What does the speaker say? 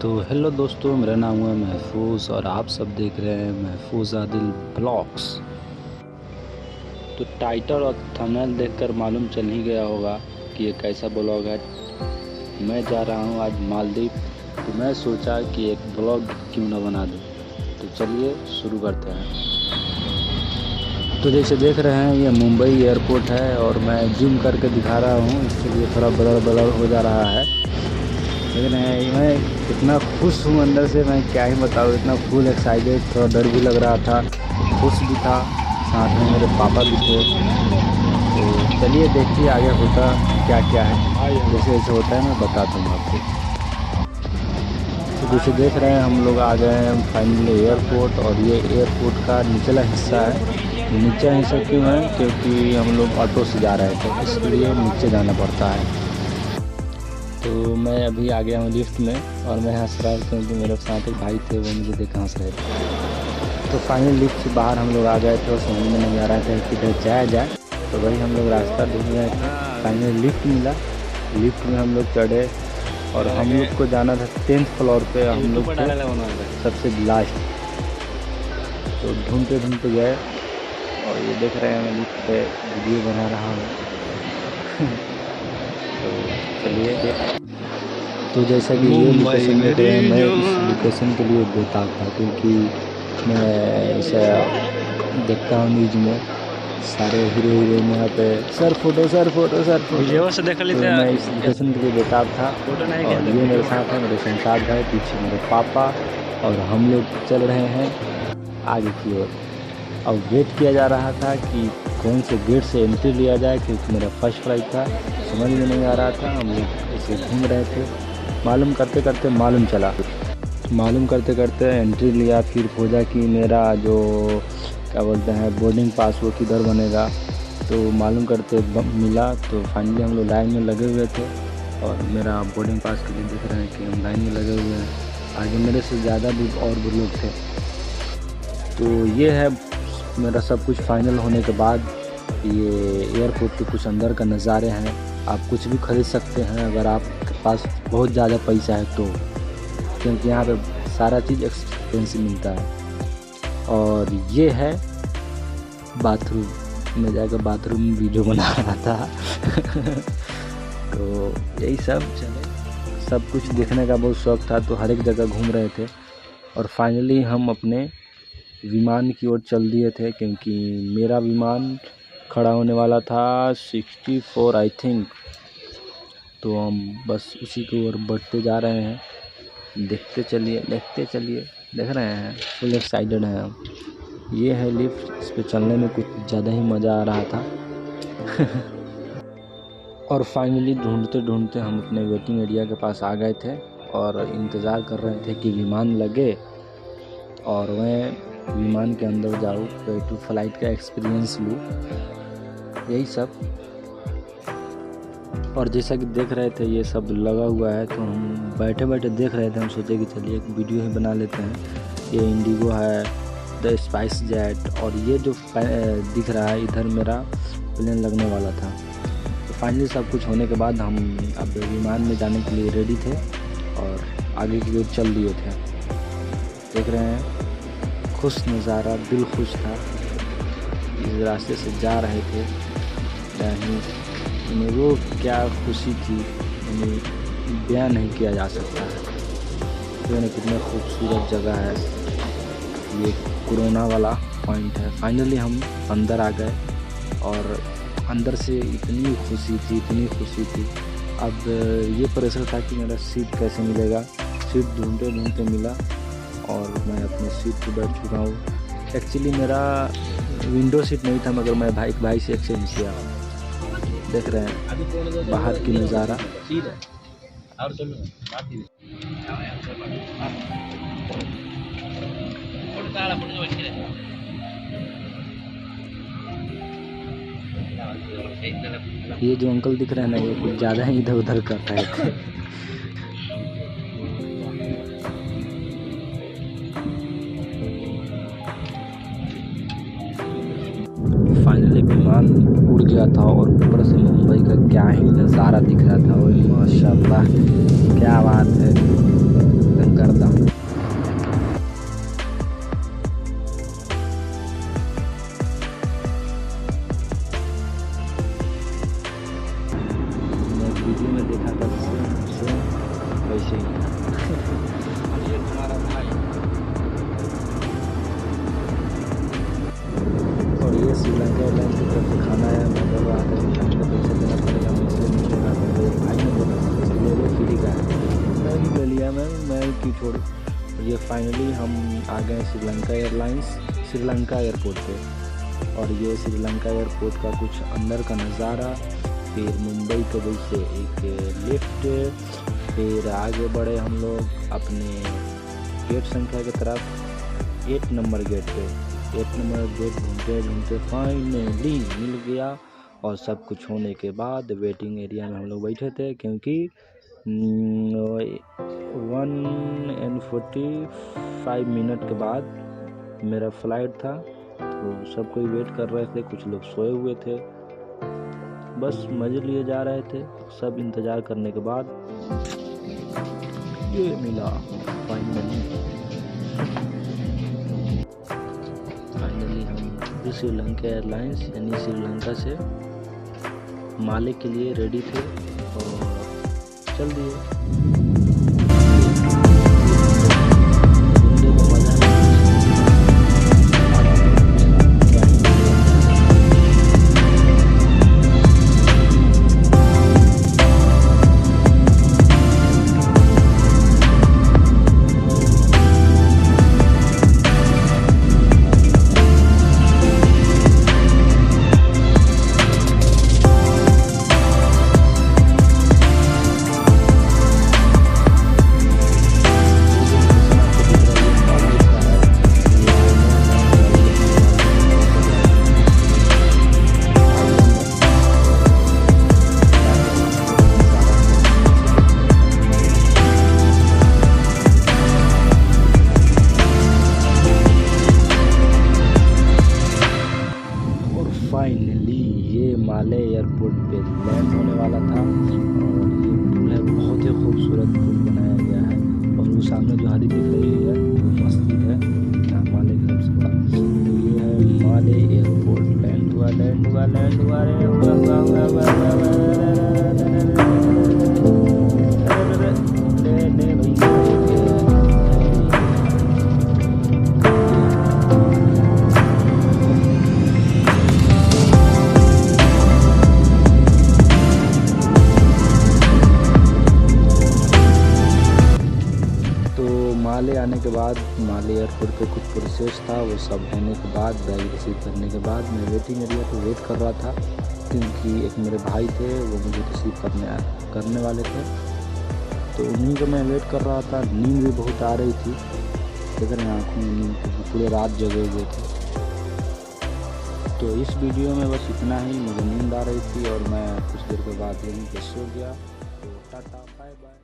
तो हेलो दोस्तों, मेरा नाम है महफूज़ और आप सब देख रहे हैं महफूज़ आदिल ब्लॉग्स। तो टाइटल और थंबनेल देखकर मालूम चल ही गया होगा कि ये कैसा ब्लॉग है। मैं जा रहा हूँ आज मालदीव, तो मैं सोचा कि एक ब्लॉग क्यों ना बना दूँ। तो चलिए शुरू करते हैं। तो जैसे देख रहे हैं ये मुंबई एयरपोर्ट है और मैं जूम करके दिखा रहा हूँ, इसके लिए थोड़ा ब्लर ब्लर हो जा रहा है। लेकिन मैं इतना खुश हूँ अंदर से, मैं क्या ही बताऊँ। इतना फुल एक्साइटेड, थोड़ा डर भी लग रहा था, खुश भी था, साथ में मेरे पापा भी थे। तो चलिए देखिए आगे होता क्या क्या है। जैसे जैसे होता है मैं बताता हूँ आपको। तो जैसे देख रहे हैं हम लोग आ गए हैं फाइनली एयरपोर्ट, और ये एयरपोर्ट का निचला हिस्सा है। नीचा हिस्सा क्यों है? क्योंकि हम लोग ऑटो से जा रहे थे, इसलिए नीचे जाना पड़ता है। तो मैं अभी आ गया हूँ लिफ्ट में और मैं हंस रहा हूँ क्योंकि मेरे साथ एक भाई थे, वो मुझे देख हंस रहे थे। तो फाइनली लिफ्ट से बाहर हम लोग आ गए थे और समझ में नहीं आ रहा था किधर जाया जाए, तो वही हम लोग रास्ता ढूंढ रहे थे। फाइनली लिफ्ट मिला, लिफ्ट में हम लोग चढ़े और हम लोग को जाना था 10th फ्लोर पे, हम लोग सबसे लास्ट। तो ढूंढते ढूंढते गए और ये देख रहे हैं मैं लिफ्ट पे वीडियो बना रहा हूँ। तो चलिए। तो जैसा कि ये लोकेशन देख रहे हैं, मैं इस लोकेशन के लिए बेताब था क्योंकि मैं इसे देखता हूँ न्यूज में, सारे हीरो हीरोइन यहाँ पे sir photo sir photo sir photo से देख लेते हैं। तो मैं इस लोकेशन के लिए बेताब था और ये मेरे साथ है मेरे शमशाद भाई, पीछे मेरे पापा, और हम लोग चल रहे हैं आगे की ओर। अब वेट किया जा रहा था कि कौन से गेट से एंट्री लिया जाए, क्योंकि मेरा फर्स्ट फ्लाइट था, समझ में नहीं आ रहा था। हम लोग ऐसे घूम रहे थे, मालूम करते करते मालूम चला, मालूम करते करते एंट्री लिया, फिर खोजा कि मेरा जो क्या बोलते हैं बोर्डिंग पास वो किधर बनेगा। तो मालूम करते मिला, तो फाइनली हम लोग लाइन में लगे हुए थे और मेरा बोर्डिंग पास के लिए देख रहे हैं कि हम लाइन में लगे हुए हैं। आगे मेरे से ज़्यादा भी और भी लोग थे। तो ये है मेरा सब कुछ फाइनल होने के बाद। ये एयरपोर्ट के कुछ अंदर का नज़ारे हैं। आप कुछ भी खरीद सकते हैं अगर आपके पास बहुत ज़्यादा पैसा है तो, क्योंकि यहाँ पे सारा चीज़ एक्सपेंसिव मिलता है। और ये है बाथरूम, मैं जाकर बाथरूम में वीडियो बना रहा था। तो यही सब कुछ देखने का बहुत शौक़ था, तो हर एक जगह घूम रहे थे और फाइनली हम अपने विमान की ओर चल दिए थे, क्योंकि मेरा विमान खड़ा होने वाला था 64 आई थिंक। तो हम बस उसी की ओर बढ़ते जा रहे हैं। देखते चलिए देख रहे हैं, फुल एक्साइटेड हैं हम। ये है लिफ्ट, इस पे चलने में कुछ ज़्यादा ही मज़ा आ रहा था। और फाइनली ढूंढते ढूंढते हम अपने वेटिंग एरिया के पास आ गए थे और इंतज़ार कर रहे थे कि विमान लगे और मैं विमान के अंदर जाऊँ, टू फ्लाइट का एक्सपीरियंस लूँ, यही सब। और जैसा कि देख रहे थे ये सब लगा हुआ है, तो हम बैठे बैठे देख रहे थे। हम सोचे कि चलिए एक वीडियो ही बना लेते हैं। ये इंडिगो है, द स्पाइस जेट, और ये जो दिख रहा है इधर मेरा प्लेन लगने वाला था। तो फाइनली सब कुछ होने के बाद हम अब विमान में जाने के लिए रेडी थे और आगे की ओर चल दिए थे। देख रहे हैं खुश नज़ारा, दिल खुश था। इस रास्ते से जा रहे थे, यानी वो क्या खुशी थी बयान नहीं किया जा सकता है। तो कितनी खूबसूरत जगह है, ये कोरोना वाला पॉइंट है। फाइनली हम अंदर आ गए और अंदर से इतनी खुशी थी। अब ये प्रेशर था कि मेरा सीट कैसे मिलेगा। सीट ढूंढते ढूंढते मिला और मैं अपने सीट पर बैठ चुका हूँ। एक्चुअली मेरा विंडो सीट नहीं था, मगर मैं भाई से एक्सचेंज किया। देख रहे हैं बाहर की नज़ारा। ये जो अंकल दिख रहे हैं ना, ये कुछ ज़्यादा ही इधर उधर कर रहे थे। फाइनली विमान उड़ गया था और ऊपर से मुंबई का क्या ही नज़ारा दिख रहा था। वो माशाल्लाह, क्या बात है। वैसे ही ये तुम्हारा भाई। और ये श्रीलंका एयरलाइंस की तरफ से खाना है। मैं बोल रहा था कि खाने का पैसा देना पड़ेगा, मैं इसलिए नहीं ले रहा था। मेरे भाई ने बोला ले लो फ्री का है, मैं भी ले लिया। मैं क्यों छोड़ूँ। ये फाइनली हम आ गए श्रीलंका एयरलाइंस श्रीलंका एयरपोर्ट पे। और ये श्रीलंका एयरपोर्ट का कुछ अंदर का नज़ारा। फिर मुंबई के वजह से एक लिफ्ट। फिर आगे बढ़े हम लोग अपने गेट संख्या की तरफ, 8 नंबर गेट पे। 8 नंबर गेट घूमते घूमते फाइनली मिल गया। और सब कुछ होने के बाद वेटिंग एरिया में हम लोग बैठे थे, क्योंकि 1:45 मिनट के बाद मेरा फ़्लाइट था। तो सब कोई वेट कर रहे थे, कुछ लोग सोए हुए थे, बस मज़े लिए जा रहे थे। सब इंतज़ार करने के बाद ये मिला फाइनली हम श्रीलंका एयरलाइंस यानी श्रीलंका से माले के लिए रेडी थे और चल दिए। फाइनली ये माले एयरपोर्ट पे लैंड होने वाला था। और ये पुल है, बहुत ही खूबसूरत पुल बनाया गया है। और वो सामने जो हरी दिख रही है वो मस्जिद है माले की सबसे बड़ा। तो ये है माले एयरपोर्ट। लैंड हुआ माले आने के बाद माले एयरपोर्ट पे कुछ प्रोसेस था, वो सब होने के बाद बैग रिसीव करने के बाद मैं वेटिंग एरिया पे वेट कर रहा था, क्योंकि एक मेरे भाई थे वो मुझे रिसीव करने वाले थे। तो उन्हीं को मैं वेट कर रहा था। नींद भी बहुत आ रही थी, देख रहे हैं आँखों में नींद, क्योंकि पूरे रात जगे हुए थे। तो इस वीडियो में बस इतना ही। मुझे नींद आ रही थी और मैं कुछ देर के बाद यहीं पे सो गया। तो टाटा बाय बाय।